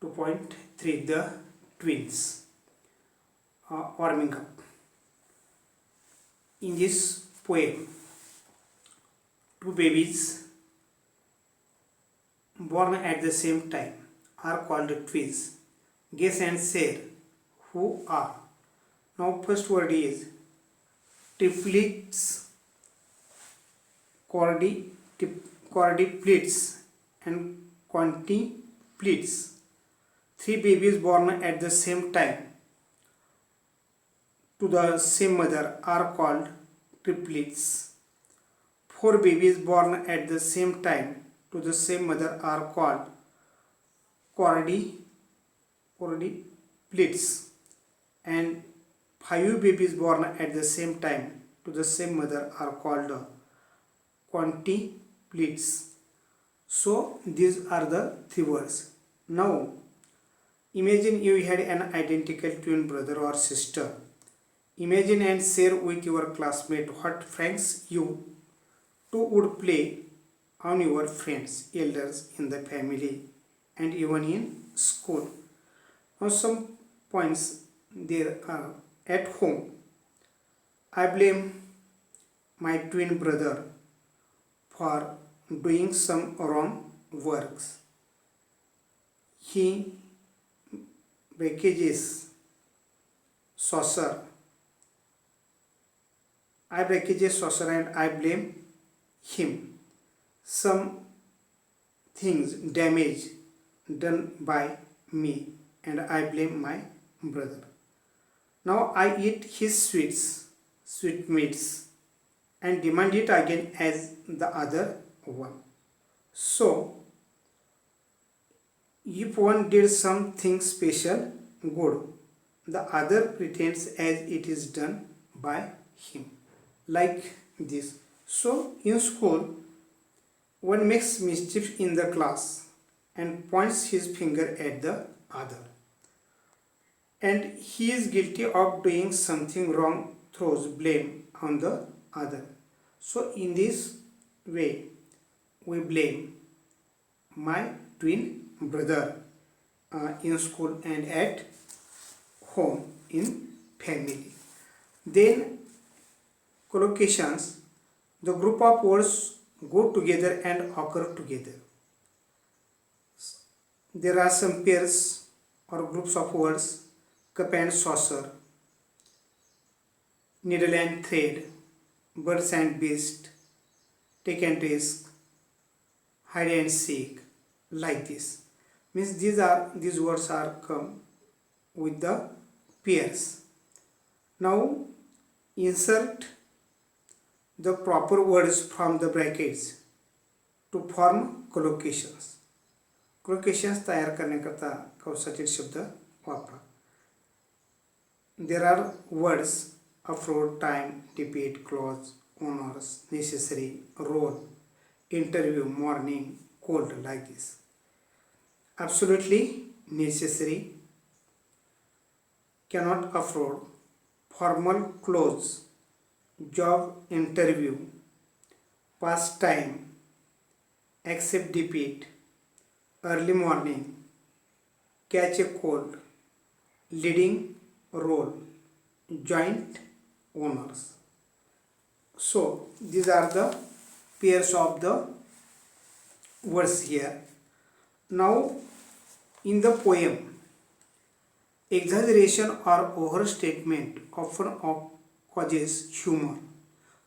2.3 The twins warming up. In this poem, two babies born at the same time are called twins. Guess and share who are. Now first word is triplets, quadruplets and quintuplets. Three babies born at the same time to the same mother are called triplets. Four babies born at the same time to the same mother are called quadruplets, and five babies born at the same time to the same mother are called quintuplets. So these are the three words. Now imagine you had an identical twin brother or sister. Imagine and share with your classmate what pranks you two would play on your friends, elders in the family, and even in school. Now some points there are. At home, I blame my twin brother for doing some wrong works. He breakages saucer. I breakages saucer and I blame him. Some things damage done by me and I blame my brother. Now I eat his sweetmeats and demand it again as the other one. So if one did something special good, the other pretends as it is done by him, like this. So in school, one makes mischief in the class and points his finger at the other, and he is guilty of doing something wrong, throws blame on the other. So in this way we blame my twin brother in school and at home in family. Then collocations, the group of words go together and occur together. There are some pairs or groups of words: cup and saucer, needle and thread, birds and beast, take and risk, hide and seek, like this. Means these words are come with the pairs. Now insert the proper words from the brackets to form collocations. Collocations तयार करण्याकरता कौसातील शब्द वापरा. There are words: afford, time, debate, clause, honors, necessary, role, interview, morning, cold, like this. Absolutely necessary, cannot afford, formal clause, job interview, past time, accept defeat, early morning, catch a cold, leading role, joint owners. So these are the pairs of the words here. Now in the poem, exaggeration or overstatement often causes humor.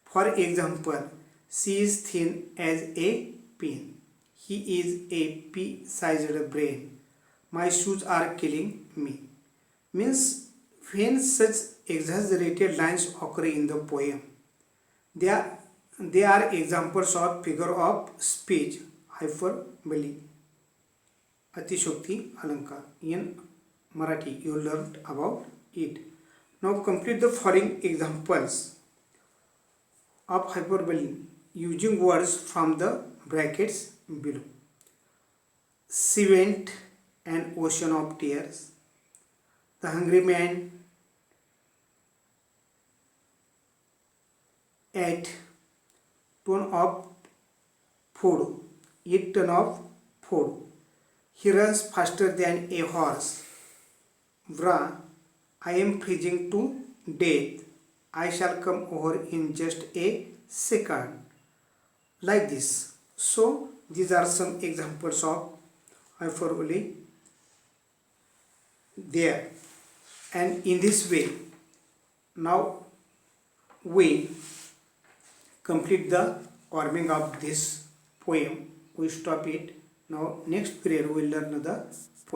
For example, she is thin as a pin. He is a pea-sized brain. My shoes are killing me. Means when such exaggerated lines occur in the poem, they are examples of figure of speech, hyperbole, अतिशयोक्ति अलंकार. In Marathi you learned about it. Now complete the following examples of hyperbole using words from the brackets below. She went an ocean of tears. The hungry man ate ton of food, eat ton of food. He runs faster than a horse. Vra, I am freezing to death. I shall come over in just a second. Like this. So these are some examples of hyperbole there. And in this way, now we complete the warming of this poem. We stop it. Now next period we will learn the